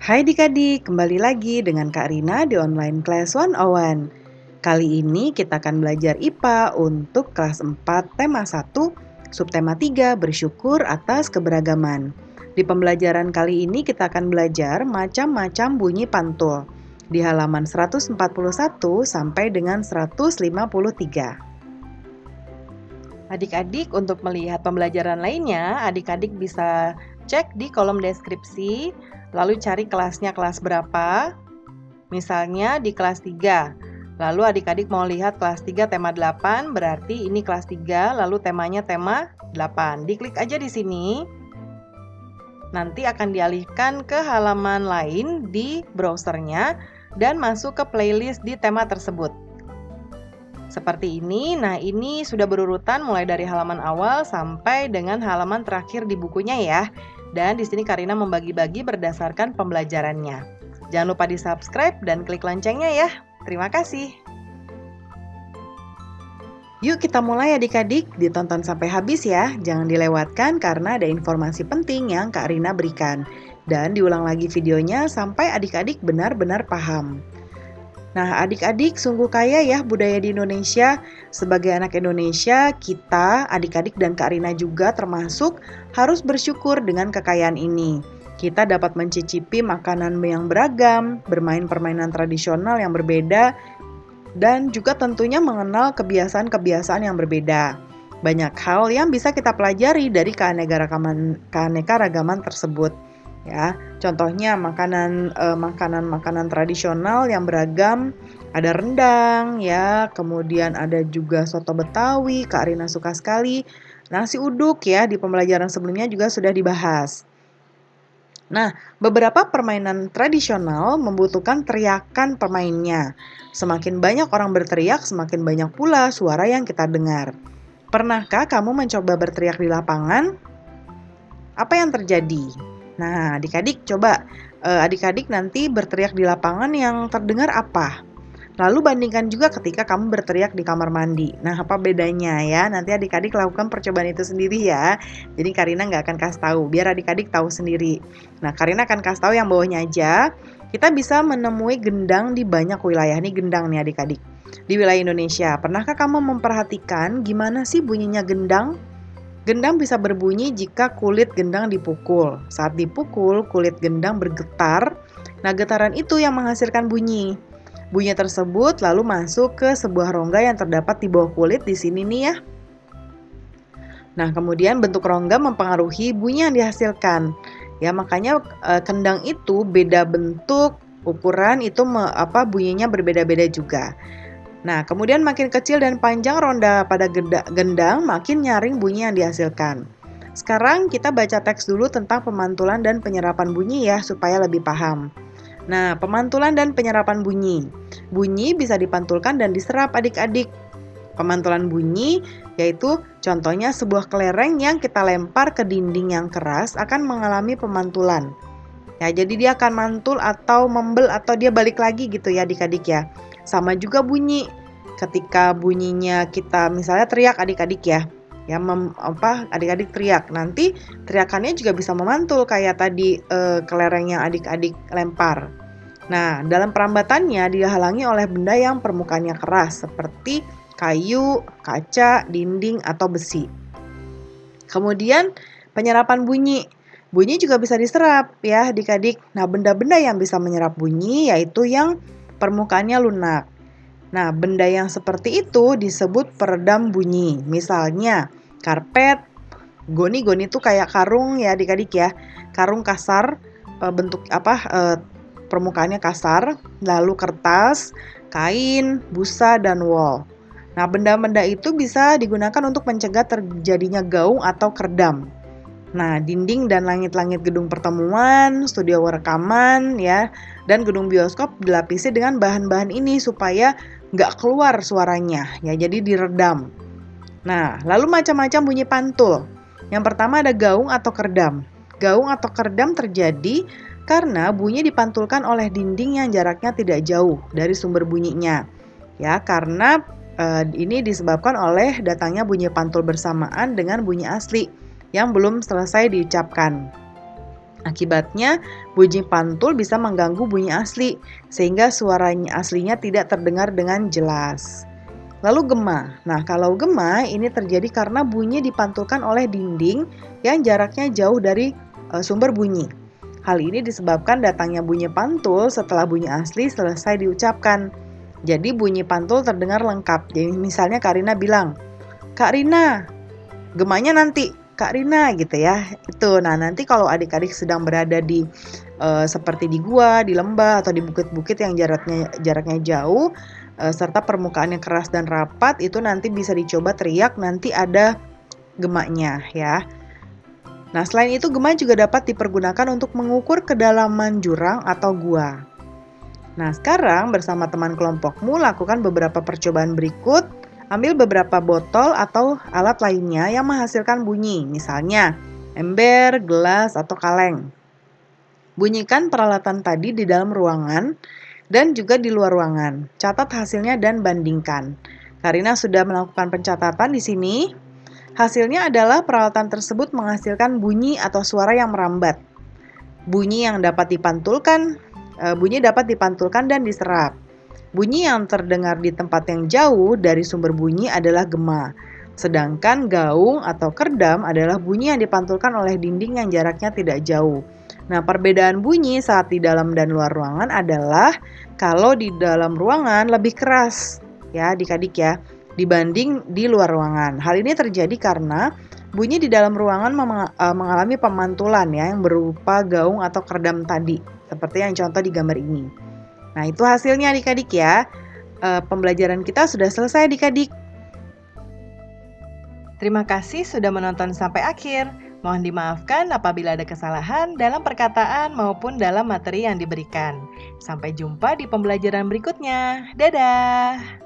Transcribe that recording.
Hai Adik-adik, kembali lagi dengan Kak Rina di Online Class 101. Kali ini kita akan belajar IPA untuk kelas 4 tema 1, subtema 3, bersyukur atas keberagaman. Di pembelajaran kali ini kita akan belajar macam-macam bunyi pantul di halaman 141 sampai dengan 153. Adik-adik, untuk melihat pembelajaran lainnya, adik-adik bisa cek di kolom deskripsi, lalu cari kelasnya kelas berapa. Misalnya di kelas 3. Lalu adik-adik mau lihat kelas 3 tema 8, berarti ini kelas 3, lalu temanya tema 8. Diklik aja di sini. Nanti akan dialihkan ke halaman lain di browsernya dan masuk ke playlist di tema tersebut. Seperti ini. Nah, ini sudah berurutan mulai dari halaman awal sampai dengan halaman terakhir di bukunya ya. Dan di sini Karina membagi-bagi berdasarkan pembelajarannya. Jangan lupa di-subscribe dan klik loncengnya ya. Terima kasih. Yuk kita mulai adik-adik, ditonton sampai habis ya. Jangan dilewatkan karena ada informasi penting yang Kak Rina berikan. Dan diulang lagi videonya sampai adik-adik benar-benar paham. Nah, adik-adik sungguh kaya ya budaya di Indonesia. Sebagai anak Indonesia, kita, adik-adik dan Kak Rina juga termasuk harus bersyukur dengan kekayaan ini. Kita dapat mencicipi makanan yang beragam, bermain permainan tradisional yang berbeda, dan juga tentunya mengenal kebiasaan-kebiasaan yang berbeda. Banyak hal yang bisa kita pelajari dari keanekaragaman tersebut. Ya, contohnya makanan tradisional yang beragam, ada rendang ya, kemudian ada juga soto Betawi, Kak Rina suka sekali. Nasi uduk ya, di pembelajaran sebelumnya juga sudah dibahas. Nah, beberapa permainan tradisional membutuhkan teriakan pemainnya. Semakin banyak orang berteriak, semakin banyak pula suara yang kita dengar. Pernahkah kamu mencoba berteriak di lapangan? Apa yang terjadi? Nah, adik-adik coba adik-adik nanti berteriak di lapangan yang terdengar apa? Lalu bandingkan juga ketika kamu berteriak di kamar mandi. Nah, apa bedanya ya? Nanti adik-adik lakukan percobaan itu sendiri ya. Jadi Karina nggak akan kasih tahu, biar adik-adik tahu sendiri. Nah, Karina akan kasih tahu yang bawahnya aja. Kita bisa menemui gendang di banyak wilayah. Ini gendang nih adik-adik. Di wilayah Indonesia, pernahkah kamu memperhatikan gimana sih bunyinya gendang? Gendang bisa berbunyi jika kulit gendang dipukul. Saat dipukul, kulit gendang bergetar. Nah, getaran itu yang menghasilkan bunyi. Bunyi tersebut lalu masuk ke sebuah rongga yang terdapat di bawah kulit di sini nih ya. Nah, kemudian bentuk rongga mempengaruhi bunyi yang dihasilkan. Ya, makanya kendang itu beda bentuk, ukuran itu bunyinya berbeda-beda juga. Nah, kemudian makin kecil dan panjang ronda pada gendang, makin nyaring bunyi yang dihasilkan. Sekarang kita baca teks dulu tentang pemantulan dan penyerapan bunyi ya, supaya lebih paham. Nah, pemantulan dan penyerapan bunyi. Bunyi bisa dipantulkan dan diserap adik-adik. Pemantulan bunyi yaitu contohnya sebuah kelereng yang kita lempar ke dinding yang keras akan mengalami pemantulan. Ya, jadi dia akan mantul atau membel atau dia balik lagi gitu ya adik-adik ya. Sama juga bunyi. Ketika bunyinya kita misalnya teriak adik-adik ya. Ya adik-adik teriak. Nanti teriakannya juga bisa memantul kayak tadi kelereng yang adik-adik lempar. Nah, dalam perambatannya dihalangi oleh benda yang permukaannya keras seperti kayu, kaca, dinding atau besi. Kemudian penyerapan bunyi. Bunyi juga bisa diserap ya adik-adik. Nah, benda-benda yang bisa menyerap bunyi yaitu yang permukaannya lunak. Nah, benda yang seperti itu disebut peredam bunyi. Misalnya, karpet, goni-goni itu kayak karung ya adik-adik ya. Karung kasar, permukaannya kasar, lalu kertas, kain, busa, dan wol. Nah, benda-benda itu bisa digunakan untuk mencegah terjadinya gaung atau kerdam. Nah, dinding dan langit-langit gedung pertemuan, studio rekaman, ya, dan gedung bioskop dilapisi dengan bahan-bahan ini supaya nggak keluar suaranya, ya, jadi diredam. Nah, lalu macam-macam bunyi pantul. Yang pertama ada gaung atau kerdam. Gaung atau kerdam terjadi karena bunyi dipantulkan oleh dinding yang jaraknya tidak jauh dari sumber bunyinya. Ya, karena ini disebabkan oleh datangnya bunyi pantul bersamaan dengan bunyi asli yang belum selesai diucapkan. Akibatnya, bunyi pantul bisa mengganggu bunyi asli, sehingga suaranya aslinya tidak terdengar dengan jelas. Lalu gema. Nah, kalau gema ini terjadi karena bunyi dipantulkan oleh dinding yang jaraknya jauh dari sumber bunyi. Hal ini disebabkan datangnya bunyi pantul setelah bunyi asli selesai diucapkan. Jadi bunyi pantul terdengar lengkap. Jadi misalnya Kak Rina bilang, "Kak Rina, gemanya nanti." Kak Rina gitu ya. Itu. Nah, nanti kalau adik-adik sedang berada di seperti di gua, di lembah atau di bukit-bukit yang jaraknya jauh serta permukaannya keras dan rapat, itu nanti bisa dicoba teriak, nanti ada gemanya ya. Nah, selain itu gema juga dapat dipergunakan untuk mengukur kedalaman jurang atau gua. Nah, sekarang bersama teman kelompokmu lakukan beberapa percobaan berikut. Ambil beberapa botol atau alat lainnya yang menghasilkan bunyi, misalnya ember, gelas, atau kaleng. Bunyikan peralatan tadi di dalam ruangan dan juga di luar ruangan. Catat hasilnya dan bandingkan. Karina sudah melakukan pencatatan di sini. Hasilnya adalah peralatan tersebut menghasilkan bunyi atau suara yang merambat. Bunyi dapat dipantulkan dan diserap. Bunyi yang terdengar di tempat yang jauh dari sumber bunyi adalah gema. Sedangkan gaung atau kerdam adalah bunyi yang dipantulkan oleh dinding yang jaraknya tidak jauh. Nah, perbedaan bunyi saat di dalam dan luar ruangan adalah kalau di dalam ruangan lebih keras, ya adik-adik ya, dibanding di luar ruangan. Hal ini terjadi karena bunyi di dalam ruangan mengalami pemantulan ya yang berupa gaung atau kerdam tadi, seperti yang contoh di gambar ini. Nah, itu hasilnya adik-adik ya. Pembelajaran kita sudah selesai adik-adik. Terima kasih sudah menonton sampai akhir. Mohon dimaafkan apabila ada kesalahan dalam perkataan maupun dalam materi yang diberikan. Sampai jumpa di pembelajaran berikutnya. Dadah!